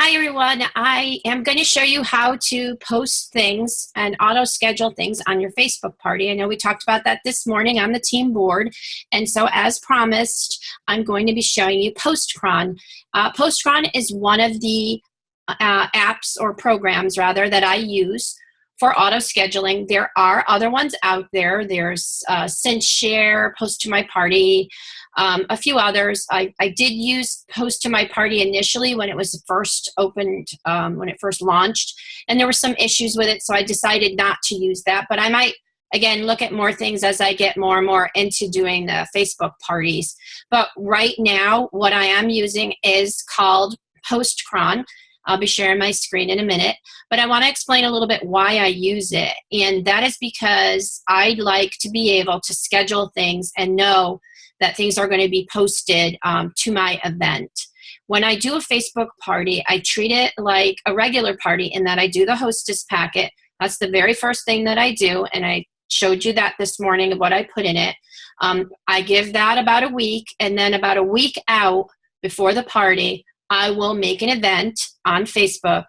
Hi everyone, I am going to show you how to post things and auto schedule things on your Facebook party. I know we talked about that this morning on the team board, and so as promised, I'm going to be showing you Postcron. Postcron is one of the apps or programs rather that I use for auto scheduling. There are other ones out there. There's Since Share, Post to My Party, a few others. I did use Post to My Party initially when it was first opened, when it first launched, and there were some issues with it, so I decided not to use that. But I might, again, look at more things as I get more and more into doing the Facebook parties. But right now, what I am using is called Postcron. I'll be sharing my screen in a minute, but I want to explain a little bit why I use it. And that is because I like to be able to schedule things and know that things are going to be posted to my event. When I do a Facebook party, I treat it like a regular party in that I do the hostess packet. That's the very first thing that I do, and I showed you that this morning of what I put in it. I give that about a week, and then about a week out before the party, I will make an event on Facebook,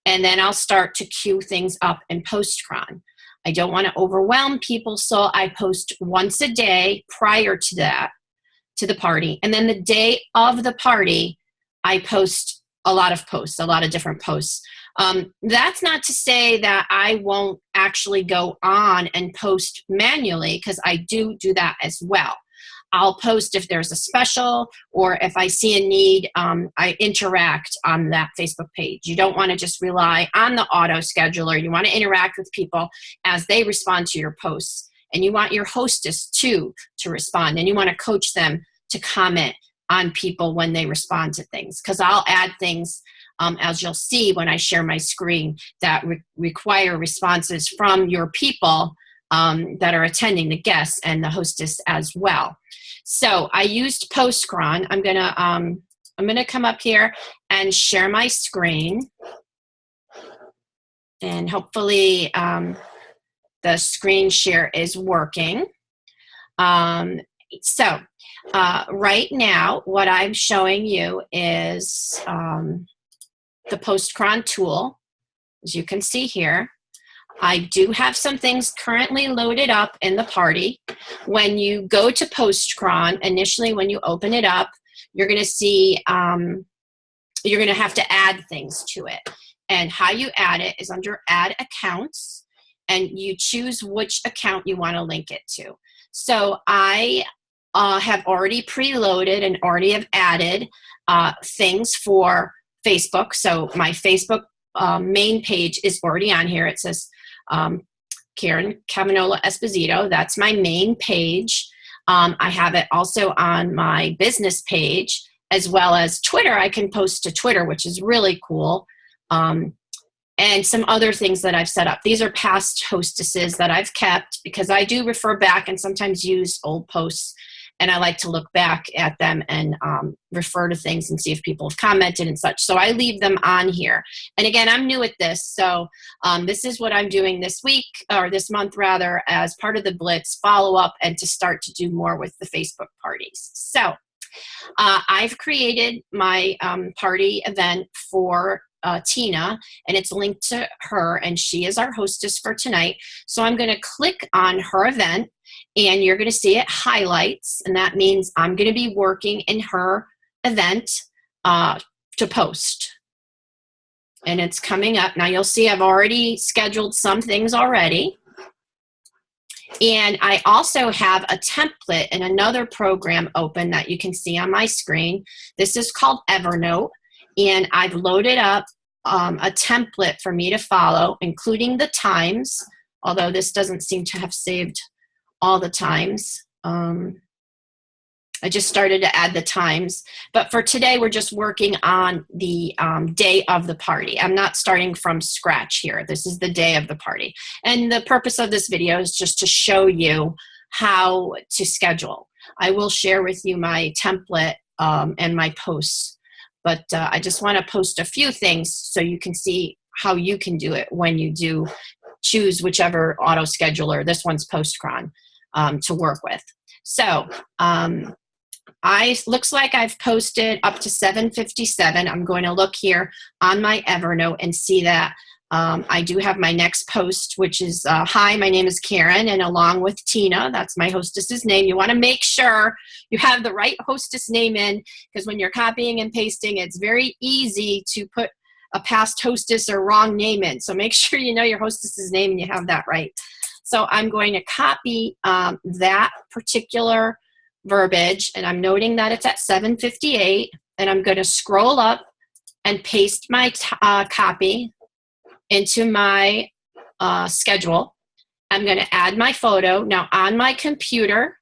and then I'll start to queue things up in Postcron. I don't want to overwhelm people, so I post once a day prior to that, to the party. And then the day of the party, I post a lot of posts, a lot of different posts. That's not to say that I won't actually go on and post manually, because I do that as well. I'll post if there's a special, or if I see a need, I interact on that Facebook page. You don't want to just rely on the auto scheduler. You want to interact with people as they respond to your posts. And you want your hostess to respond. And you want to coach them to comment on people when they respond to things. Because I'll add things, as you'll see when I share my screen, that require responses from your people that are attending, the guests and the hostess as well. So I used Postcron. I'm gonna come up here and share my screen, and hopefully the screen share is working. So right now, what I'm showing you is the Postcron tool, as you can see here. I do have some things currently loaded up in the party. When you go to Postcron, initially when you open it up, you're going to see, you're going to have to add things to it. And how you add it is under Add Accounts, and you choose which account you want to link it to. So I have already preloaded and already have added things for Facebook. So my Facebook main page is already on here. It says Karen Cavanola Esposito. That's my main page. I have it also on my business page, as well as Twitter. I can post to Twitter, which is really cool. And some other things that I've set up. These are past hostesses that I've kept, because I do refer back and sometimes use old posts, and I like to look back at them and refer to things and see if people have commented and such. So I leave them on here. And again, I'm new at this, so this is what I'm doing this week, or this month rather, as part of the Blitz follow-up and to start to do more with the Facebook parties. So I've created my party event for Tina, and it's linked to her, and she is our hostess for tonight. So I'm going to click on her event, and you're going to see it highlights, and that means I'm going to be working in her event to post. And it's coming up. Now you'll see I've already scheduled some things already. And I also have a template in another program open that you can see on my screen. This is called Evernote, and I've loaded up a template for me to follow, including the times, although this doesn't seem to have saved all the times. I just started to add the times, but for today we're just working on the day of the party. I'm not starting from scratch here. This is the day of the party, and the purpose of this video is just to show you how to schedule. I will share with you my template and my posts, but I just want to post a few things so you can see how you can do it when you do choose whichever auto scheduler. This one's Postcron to work with. So looks like I've posted up to 7:57. I'm going to look here on my Evernote and see that I do have my next post, which is, hi, my name is Karen, and along with Tina, that's my hostess's name. You want to make sure you have the right hostess name in, because when you're copying and pasting, it's very easy to put a past hostess or wrong name in. So make sure you know your hostess's name and you have that right. So I'm going to copy that particular verbiage, and I'm noting that it's at 7:58, and I'm going to scroll up and paste my copy into my schedule. I'm going to add my photo. Now on my computer,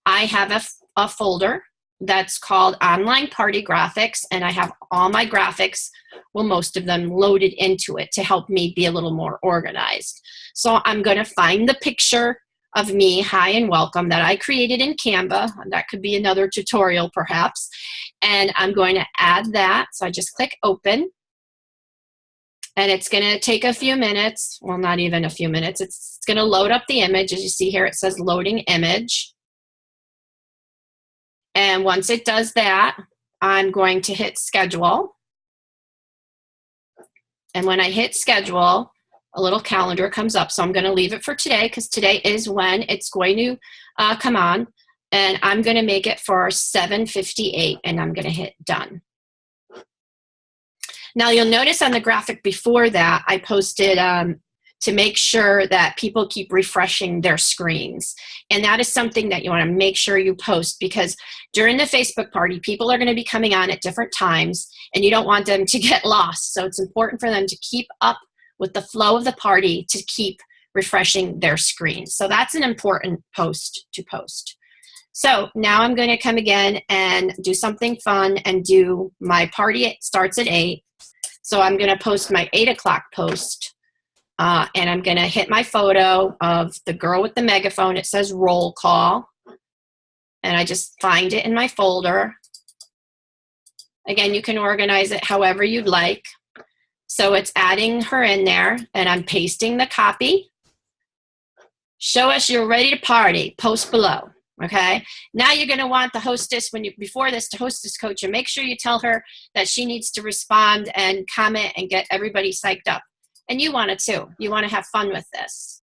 I have a folder that's called Online Party Graphics, and I have all my graphics, well, most of them loaded into it to help me be a little more organized. So I'm going to find the picture of me, hi and welcome, that I created in Canva. That could be another tutorial perhaps. And I'm going to add that. So I just click open. And it's going to take a few minutes. Well, not even a few minutes. It's going to load up the image. As you see here, it says loading image. And once it does that, I'm going to hit schedule. And when I hit schedule, a little calendar comes up. So I'm going to leave it for today, because today is when it's going to come on. And I'm going to make it for 7:58, and I'm going to hit done. Now you'll notice on the graphic before that, I posted to make sure that people keep refreshing their screens. And that is something that you want to make sure you post, because during the Facebook party, people are going to be coming on at different times, and you don't want them to get lost. So it's important for them to keep up with the flow of the party, to keep refreshing their screens. So that's an important post to post. So now I'm going to come again and do something fun and do my party. It starts at 8. So I'm going to post my 8 o'clock post, and I'm going to hit my photo of the girl with the megaphone. It says roll call, and I just find it in my folder. Again, you can organize it however you'd like. So it's adding her in there, and I'm pasting the copy. Show us you're ready to party, post below. Okay, now you're going to want the hostess, before this, to hostess coach, and make sure you tell her that she needs to respond and comment and get everybody psyched up. And you want it too. You want to have fun with this.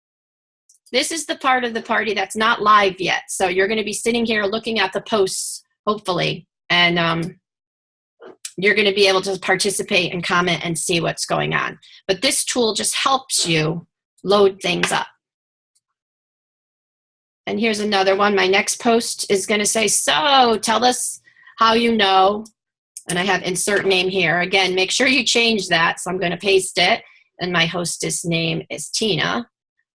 This is the part of the party that's not live yet. So you're going to be sitting here looking at the posts, hopefully, and you're going to be able to participate and comment and see what's going on. But this tool just helps you load things up. And here's another one. My next post is going to say, so tell us how you know, and I have insert name here. Again, make sure you change that. So I'm going to paste it, and my hostess name is Tina.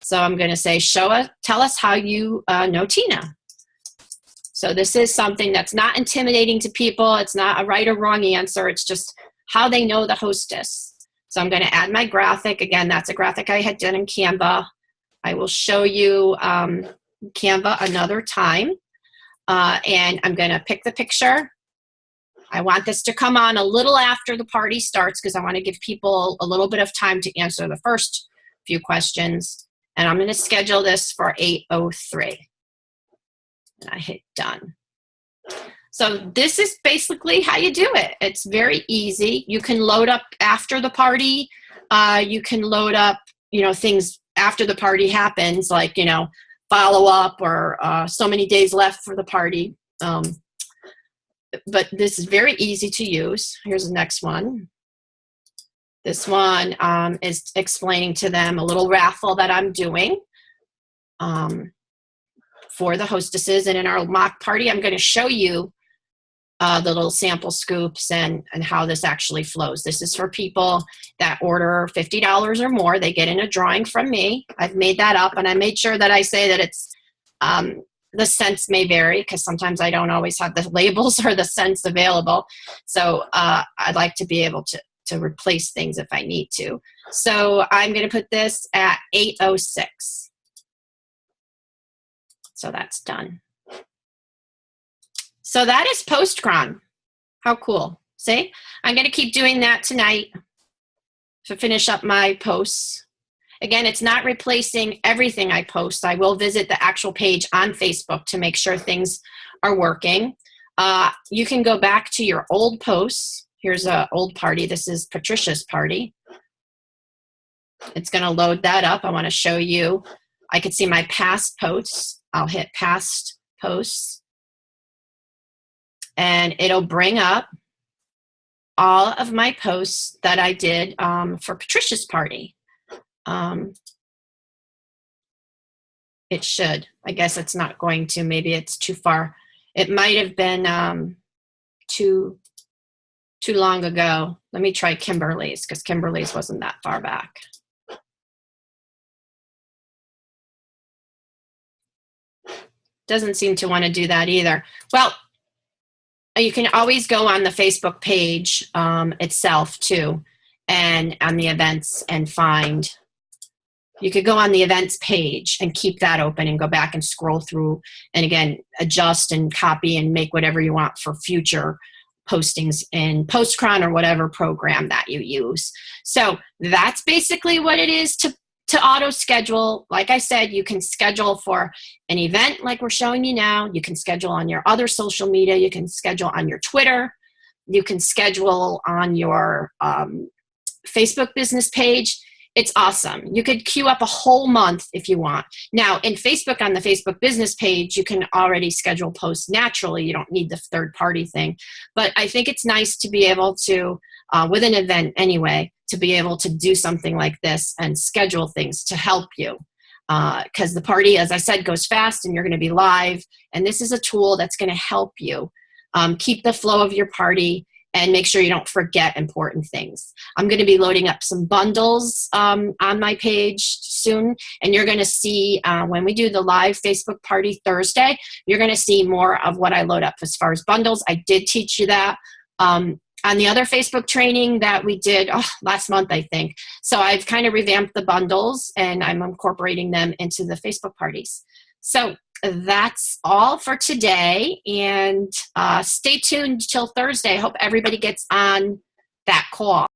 So I'm going to say, tell us how you know Tina. So this is something that's not intimidating to people. It's not a right or wrong answer. It's just how they know the hostess. So I'm going to add my graphic. Again, that's a graphic I had done in Canva. I will show you Canva another time, and I'm going to pick the picture. I want this to come on a little after the party starts, because I want to give people a little bit of time to answer the first few questions, and I'm going to schedule this for 8:03, and I hit done. So this is basically how you do it. It's very easy. You can load up after the party. You can load up, things after the party happens, like, follow up, or so many days left for the party. But this is very easy to use. Here's the next one. This one is explaining to them a little raffle that I'm doing for the hostesses. And in our mock party, I'm going to show you the little sample scoops and how this actually flows. This is for people that order $50 or more. They get in a drawing from me. I've made that up, and I made sure that I say that it's the cents may vary, because sometimes I don't always have the labels or the cents available. So I'd like to be able to replace things if I need to. So I'm going to put this at 8:06. So that's done. So that is Postcron. How cool. See? I'm going to keep doing that tonight to finish up my posts. Again, it's not replacing everything I post. I will visit the actual page on Facebook to make sure things are working. You can go back to your old posts. Here's an old party. This is Patricia's party. It's going to load that up. I want to show you. I could see my past posts. I'll hit past posts, and it'll bring up all of my posts that I did for Patricia's party. It should. I guess it's not going to. Maybe it's too far. It might have been too long ago. Let me try Kimberly's, because Kimberly's wasn't that far back. Doesn't seem to want to do that either. Well, you can always go on the Facebook page itself too, and on the events, and find. You could go on the events page and keep that open and go back and scroll through, and again, adjust and copy and make whatever you want for future postings in Postcron or whatever program that you use. So that's basically what it is to auto schedule. Like I said, you can schedule for an event like we're showing you now. You can schedule on your other social media. You can schedule on your Twitter. You can schedule on your Facebook business page. It's awesome. You could queue up a whole month if you want. Now, in Facebook, on the Facebook business page, you can already schedule posts naturally. You don't need the third-party thing. But I think it's nice to be able to, with an event anyway, to be able to do something like this and schedule things to help you. Because the party, as I said, goes fast and you're going to be live. And this is a tool that's going to help you keep the flow of your party and make sure you don't forget important things. I'm going to be loading up some bundles on my page soon, and you're going to see when we do the live Facebook party Thursday, you're going to see more of what I load up as far as bundles. I did teach you that on the other Facebook training that we did last month, I think. So I've kind of revamped the bundles, and I'm incorporating them into the Facebook parties. So that's all for today, and stay tuned till Thursday. I hope everybody gets on that call.